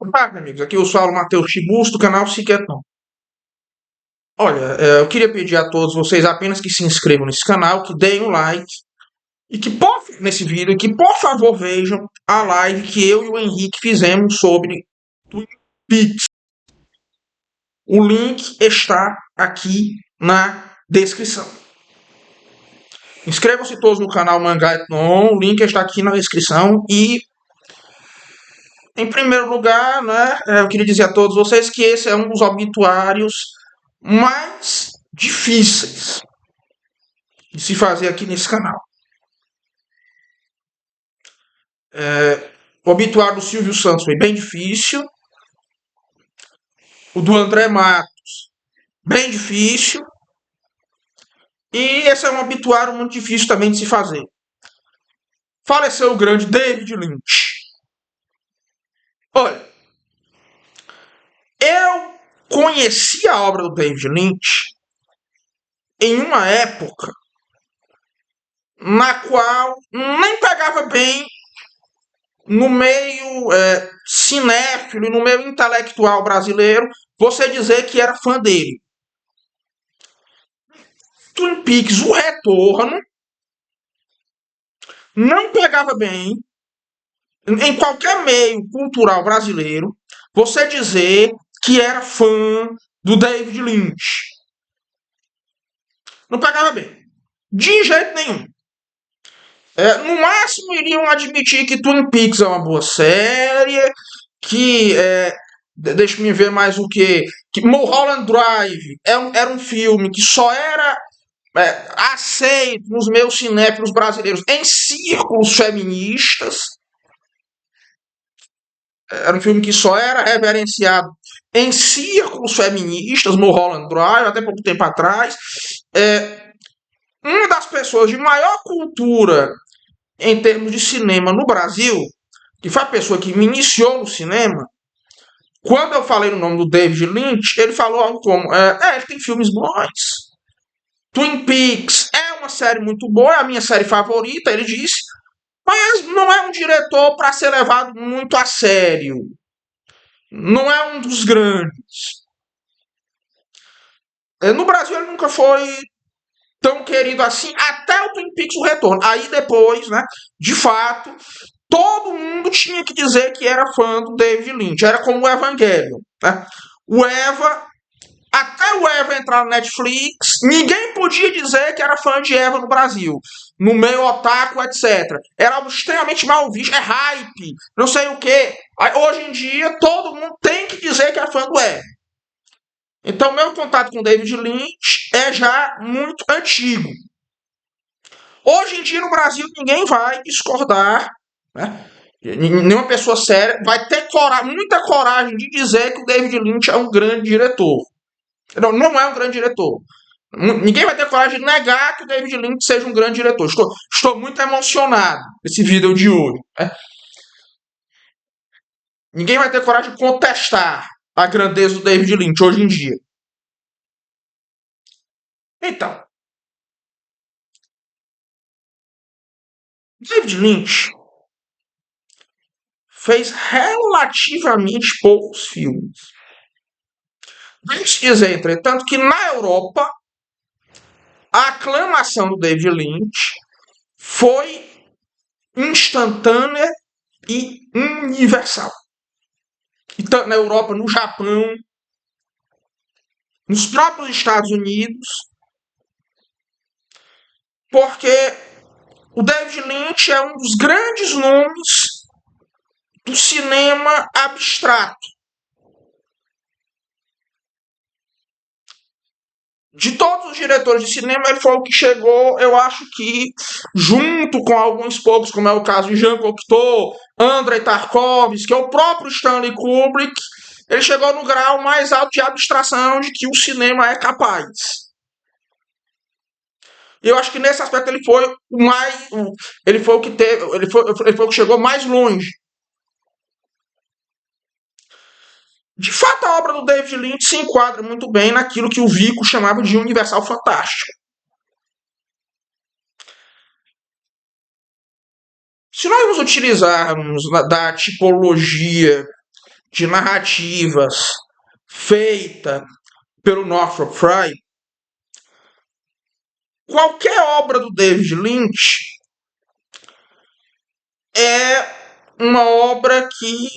Olá, meus amigos. Aqui eu sou o Matheus Tiburcio, do canal Psiqueton. Olha, eu queria pedir a todos vocês apenas que se inscrevam nesse canal, que deem um like e nesse vídeo, e que por favor vejam a live que eu e o Henrique fizemos sobre Twin Peaks. O link está aqui na descrição. Inscrevam-se todos no canal Mangaeton, o link está aqui na descrição. E, em primeiro lugar, né, eu queria dizer a todos vocês que esse é um dos obituários mais difíceis de se fazer aqui nesse canal. O obituário do Silvio Santos foi bem difícil. O do André Matos, bem difícil. E esse é um obituário muito difícil também de se fazer. Faleceu o grande David Lynch. Olha, eu conheci a obra do David Lynch em uma época na qual nem pegava bem no meio cinéfilo e no meio intelectual brasileiro você dizer que era fã dele. Twin Peaks, o retorno, não pegava bem em qualquer meio cultural brasileiro você dizer que era fã do David Lynch. Não pegava bem. De jeito nenhum. No máximo iriam admitir que Twin Peaks é uma boa série, que deixa-me ver mais o que Mulholland Drive era um filme que só era aceito nos meus cinéfilos brasileiros em círculos feministas. Era um filme que só era reverenciado em círculos feministas, Mulholland Drive, até pouco tempo atrás. Uma das pessoas de maior cultura em termos de cinema no Brasil, que foi a pessoa que me iniciou no cinema, quando eu falei o nome do David Lynch, ele falou algo como: ele tem filmes bons. Twin Peaks é uma série muito boa, é a minha série favorita, ele disse, mas não é um diretor para ser levado muito a sério. Não é um dos grandes. No Brasil ele nunca foi tão querido assim, até o Twin Peaks o retorno. Aí depois, né, de fato, todo mundo tinha que dizer que era fã do David Lynch. Era como o Evangelion, né? Até o Eva entrar na Netflix, ninguém podia dizer que era fã de Eva no Brasil. No meio otaku, etc. Era algo extremamente mal visto. É hype, não sei o quê. Hoje em dia, todo mundo tem que dizer que é fã do Eva. Então, meu contato com o David Lynch é já muito antigo. Hoje em dia, no Brasil, ninguém vai discordar, né? Nenhuma pessoa séria vai ter muita coragem de dizer que o David Lynch é um grande diretor. Não é um grande diretor. Ninguém vai ter coragem de negar que o David Lynch seja um grande diretor. Estou muito emocionado nesse vídeo de hoje, né? Ninguém vai ter coragem de contestar a grandeza do David Lynch hoje em dia. Então, David Lynch fez relativamente poucos filmes. Vamos dizer, entretanto, que na Europa a aclamação do David Lynch foi instantânea e universal. E tanto na Europa, no Japão, nos próprios Estados Unidos, porque o David Lynch é um dos grandes nomes do cinema abstrato. De todos os diretores de cinema, ele foi o que chegou, eu acho que, junto com alguns poucos, como é o caso de Jean Cocteau, Andrei Tarkovsky, que é o próprio Stanley Kubrick, ele chegou no grau mais alto de abstração de que o cinema é capaz. E eu acho que nesse aspecto ele foi o mais. Ele foi o que teve. Ele foi o que chegou mais longe. De fato, a obra do David Lynch se enquadra muito bem naquilo que o Vico chamava de universal fantástico. Se nós nos utilizarmos da tipologia de narrativas feita pelo Northrop Frye, qualquer obra do David Lynch é uma obra que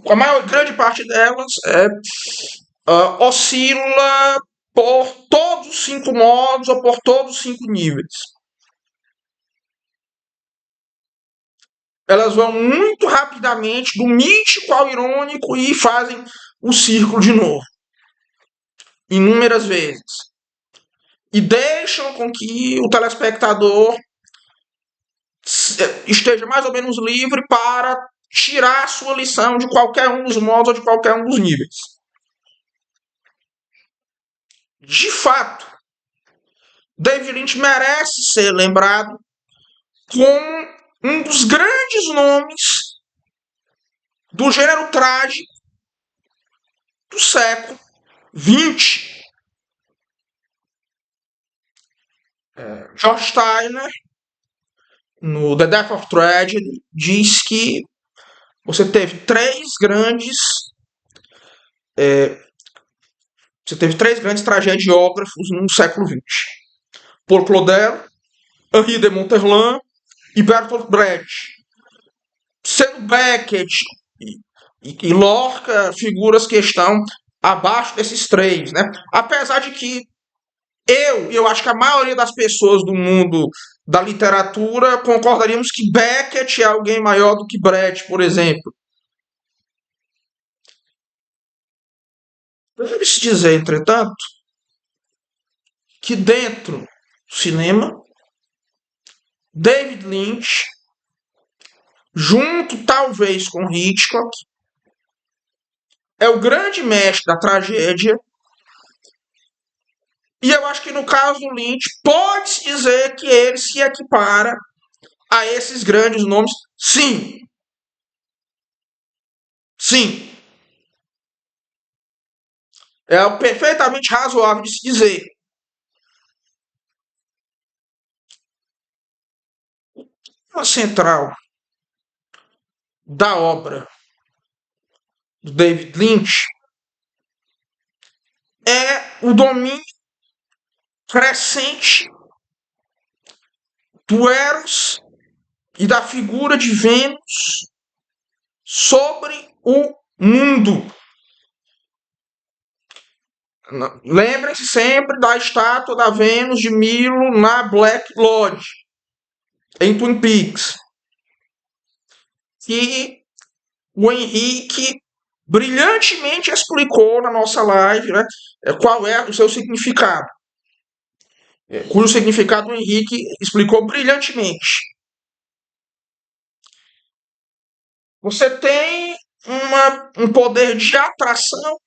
a maior grande parte delas oscila por todos os 5 modos ou por todos os 5 níveis. Elas vão muito rapidamente do mítico ao irônico e fazem o círculo de novo, inúmeras vezes, e deixam com que o telespectador esteja mais ou menos livre para tirar a sua lição de qualquer um dos modos ou de qualquer um dos níveis. De fato, David Lynch merece ser lembrado como um dos grandes nomes do gênero trágico do século XX. George Steiner, no The Death of Tragedy, diz que você teve três grandes tragediógrafos no século XX. Paul Claudel, Henri de Monterland e Bertolt Brecht. Sendo Beckett e Lorca figuras que estão abaixo desses três, né? Apesar de que eu acho que a maioria das pessoas do mundo da literatura concordaríamos que Beckett é alguém maior do que Brecht, por exemplo. Deve-se dizer, entretanto, que dentro do cinema, David Lynch, junto talvez com Hitchcock, é o grande mestre da tragédia. E eu acho que no caso do Lynch, pode-se dizer que ele se equipara a esses grandes nomes. Sim. Sim. É perfeitamente razoável de se dizer. A central da obra do David Lynch é o domínio crescente do Eros e da figura de Vênus sobre o mundo. Lembrem-se sempre da estátua da Vênus de Milo na Black Lodge, em Twin Peaks, que o Henrique brilhantemente explicou na nossa live, né, qual é o seu significado. Cujo significado o Henrique explicou brilhantemente. Você tem um poder de atração,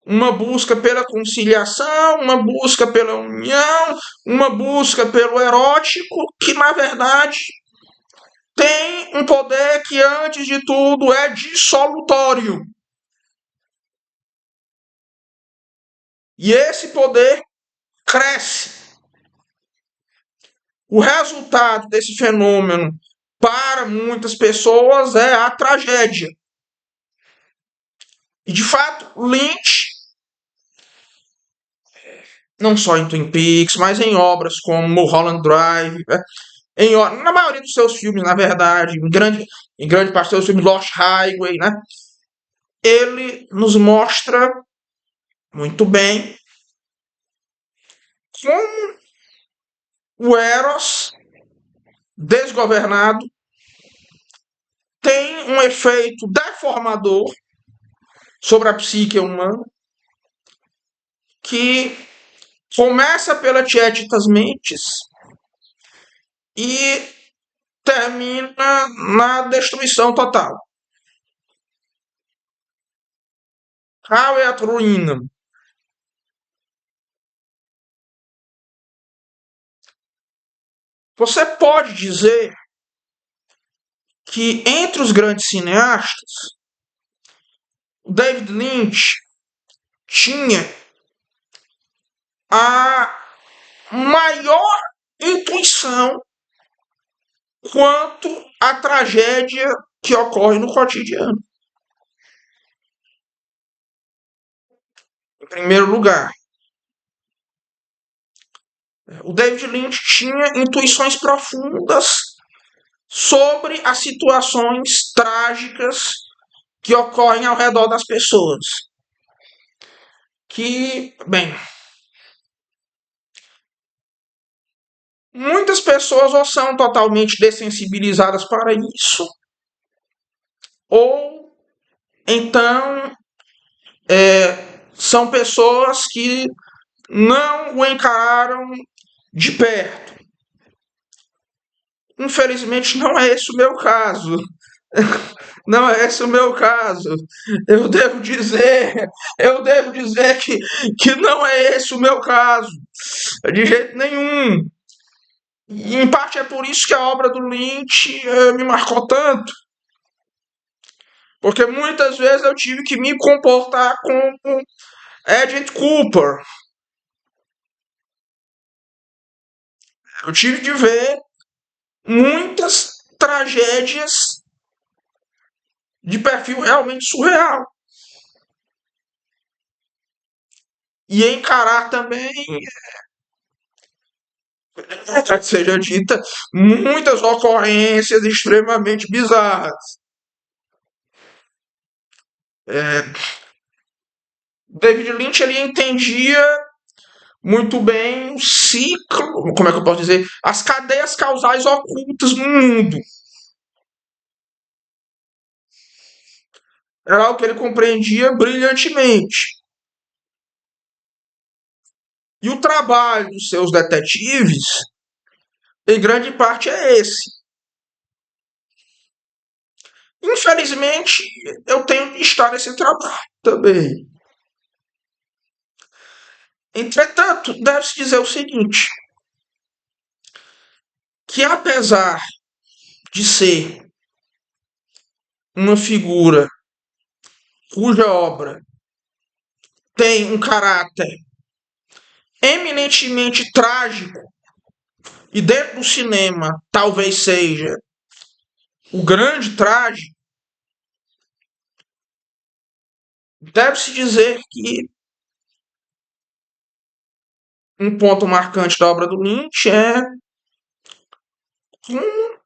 uma busca pela conciliação, uma busca pela união, uma busca pelo erótico, que na verdade tem um poder que, antes de tudo, é dissolutório. E esse poder cresce. O resultado desse fenômeno para muitas pessoas é a tragédia. E de fato, Lynch, não só em Twin Peaks, mas em obras como Mulholland Drive, né? Na maioria dos seus filmes, na verdade, em grande parte dos seus filmes, Lost Highway, né? Ele nos mostra muito bem como o Eros desgovernado tem um efeito deformador sobre a psique humana, que começa pela Tietas Mentes e termina na destruição total. Qual é a ruína? Você pode dizer que entre os grandes cineastas, o David Lynch tinha a maior intuição quanto à tragédia que ocorre no cotidiano. Em primeiro lugar, o David Lynch tinha intuições profundas sobre as situações trágicas que ocorrem ao redor das pessoas. Que, bem, muitas pessoas ou são totalmente dessensibilizadas para isso, ou então são pessoas que não o encararam de perto. Infelizmente, não é esse o meu caso. Não é esse o meu caso. Eu devo dizer, eu devo dizer que não é esse o meu caso. De jeito nenhum. E em parte é por isso que a obra do Lynch me marcou tanto. Porque muitas vezes eu tive que me comportar como Agent Cooper. Eu tive de ver muitas tragédias de perfil realmente surreal. E encarar também, que seja dita, muitas ocorrências extremamente bizarras. David Lynch ele entendia muito bem o ciclo, como é que eu posso dizer, as cadeias causais ocultas no mundo. Era algo que ele compreendia brilhantemente. E o trabalho dos seus detetives, em grande parte, é esse. Infelizmente, eu tenho que estar nesse trabalho também. Entretanto, deve-se dizer o seguinte, que apesar de ser uma figura cuja obra tem um caráter eminentemente trágico, e dentro do cinema talvez seja o grande trágico, deve-se dizer que um ponto marcante da obra do Lynch é como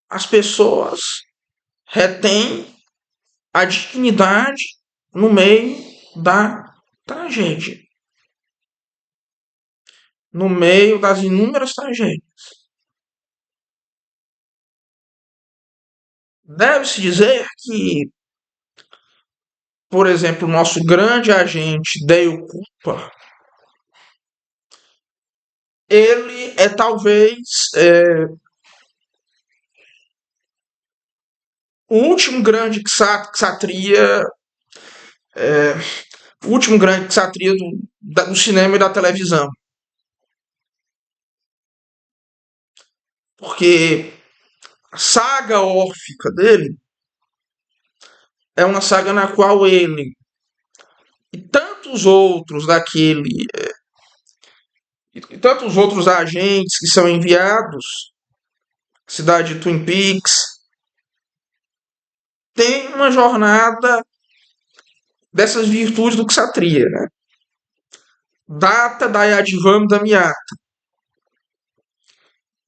as pessoas retêm a dignidade no meio da tragédia, no meio das inúmeras tragédias. Deve-se dizer que, por exemplo, o nosso grande agente Dale Cooper, ele é talvez o último grande ksatria, o último grande ksatria do cinema e da televisão. Porque a saga órfica dele é uma saga na qual ele e tantos outros daquele e tantos outros agentes que são enviados à cidade de Twin Peaks tem uma jornada dessas virtudes do ksatria, né? Data da Yadvam Damiata.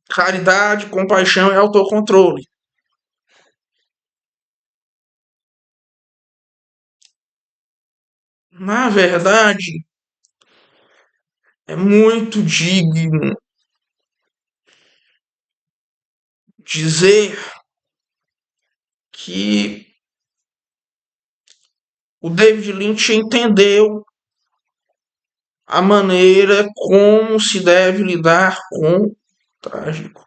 Caridade, compaixão e autocontrole. Na verdade, é muito digno dizer que o David Lynch entendeu a maneira como se deve lidar com o trágico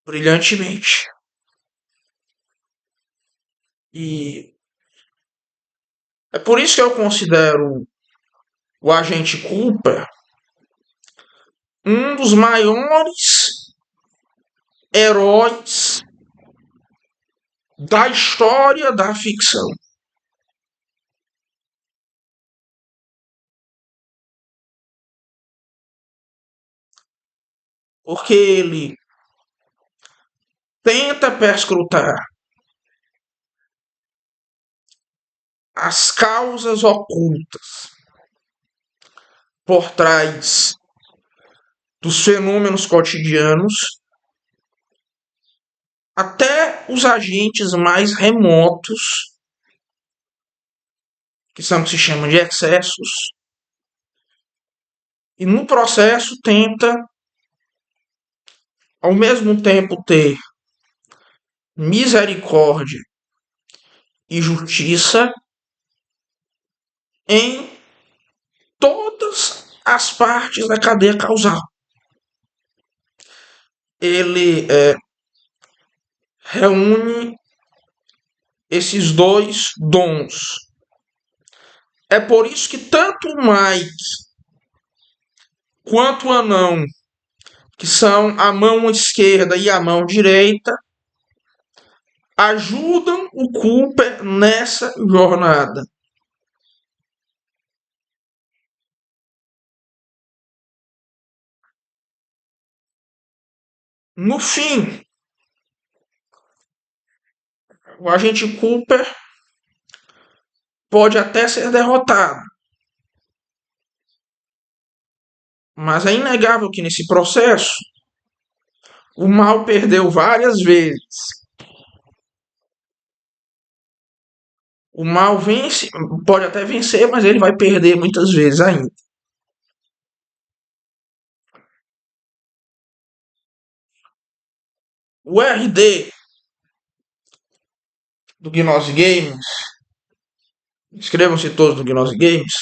brilhantemente. E é por isso que eu considero o Agente Cooper um dos maiores heróis da história da ficção. Porque ele tenta perscrutar as causas ocultas por trás dos fenômenos cotidianos até os agentes mais remotos, que são que se chamam de excessos, e no processo tenta, ao mesmo tempo, ter misericórdia e justiça em todas as partes da cadeia causal. Ele reúne esses dois dons. É por isso que tanto o Mike quanto o Anão, que são a mão esquerda e a mão direita, ajudam o Cooper nessa jornada. No fim, o agente Cooper pode até ser derrotado, mas é inegável que nesse processo o mal perdeu várias vezes. O mal vence, pode até vencer, mas ele vai perder muitas vezes ainda. O RD do Gnose Games, inscrevam-se todos no Gnose Games,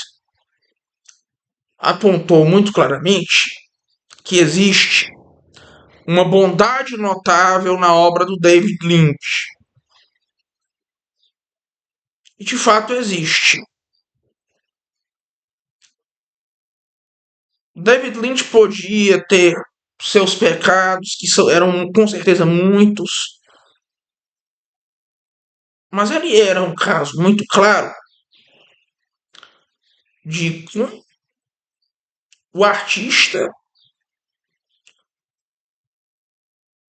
apontou muito claramente que existe uma bondade notável na obra do David Lynch. E de fato existe. David Lynch podia ter seus pecados, que eram com certeza muitos, mas ele era um caso muito claro de que o artista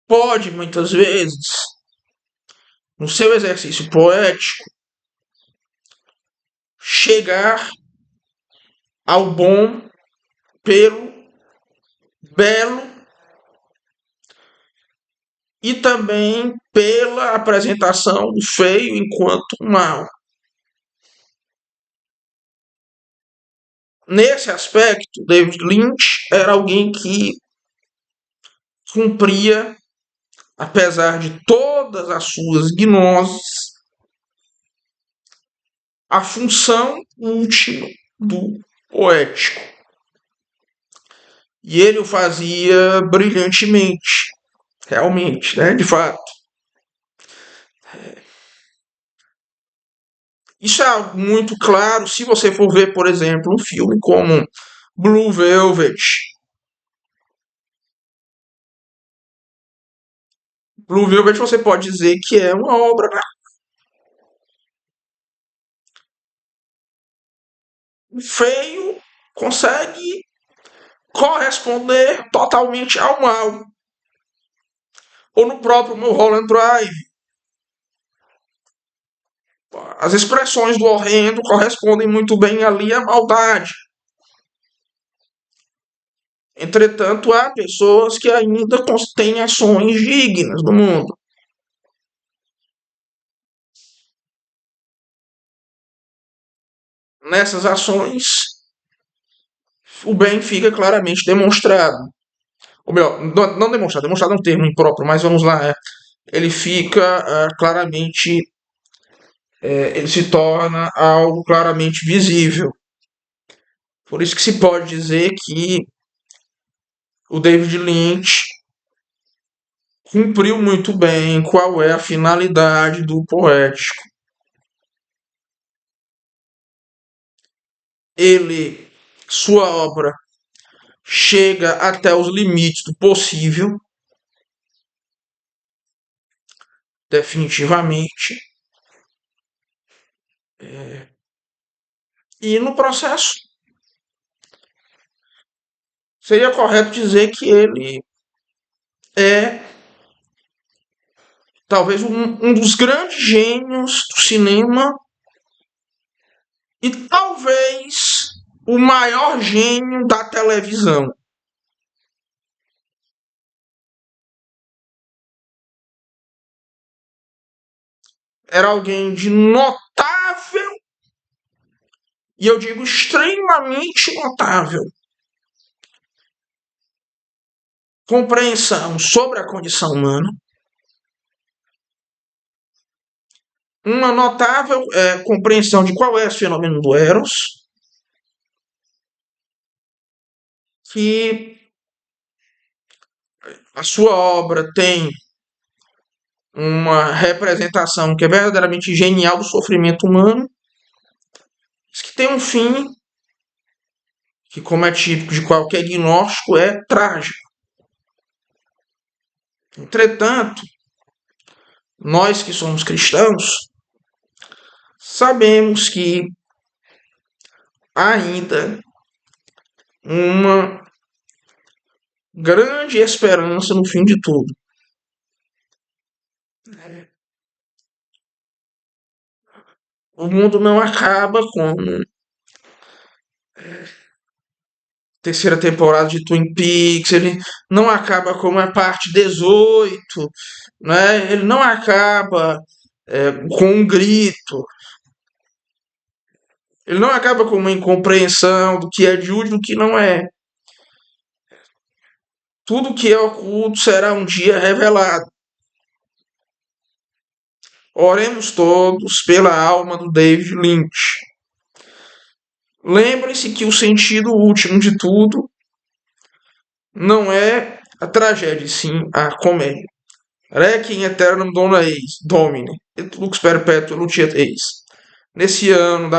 pode muitas vezes, no seu exercício poético, chegar ao bom pelo belo e também pela apresentação do feio enquanto mal. Nesse aspecto, David Lynch era alguém que cumpria, apesar de todas as suas gnoses, a função última do poético. E ele o fazia brilhantemente, realmente, né, de fato. Isso é algo muito claro se você for ver, por exemplo, um filme como Blue Velvet. Blue Velvet você pode dizer que é uma obra, né? O feio consegue corresponder totalmente ao mal. Ou no próprio Mulholland Drive. As expressões do horrendo correspondem muito bem ali à maldade. Entretanto, há pessoas que ainda têm ações dignas no mundo. Nessas ações, o bem fica claramente demonstrado. Ou melhor, não demonstrado, demonstrado é um termo impróprio, mas vamos lá. Ele fica claramente, ele se torna algo claramente visível. Por isso que se pode dizer que o David Lynch cumpriu muito bem qual é a finalidade do poético. Sua obra chega até os limites do possível, definitivamente. E no processo, seria correto dizer que ele é talvez um dos grandes gênios do cinema e talvez o maior gênio da televisão. Era alguém de notável, e eu digo extremamente notável, compreensão sobre a condição humana, uma notável compreensão de qual é o fenômeno do Eros, que a sua obra tem uma representação que é verdadeiramente genial do sofrimento humano, que tem um fim que, como é típico de qualquer gnóstico, é trágico. Entretanto, nós que somos cristãos, sabemos que ainda uma grande esperança no fim de tudo. O mundo não acaba como terceira temporada de Twin Peaks, ele não acaba como a parte 18, né? Ele não acaba com um grito, ele não acaba com uma incompreensão do que é de útil e do que não é. Tudo que é oculto será um dia revelado. Oremos todos pela alma do David Lynch. Lembrem-se que o sentido último de tudo não é a tragédia, sim a comédia. Requiem aeternam Domine, et lux perpetua luceat eis. Nesse ano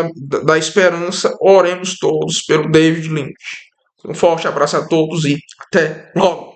da esperança, oremos todos pelo David Lynch. Um forte abraço a todos e até logo!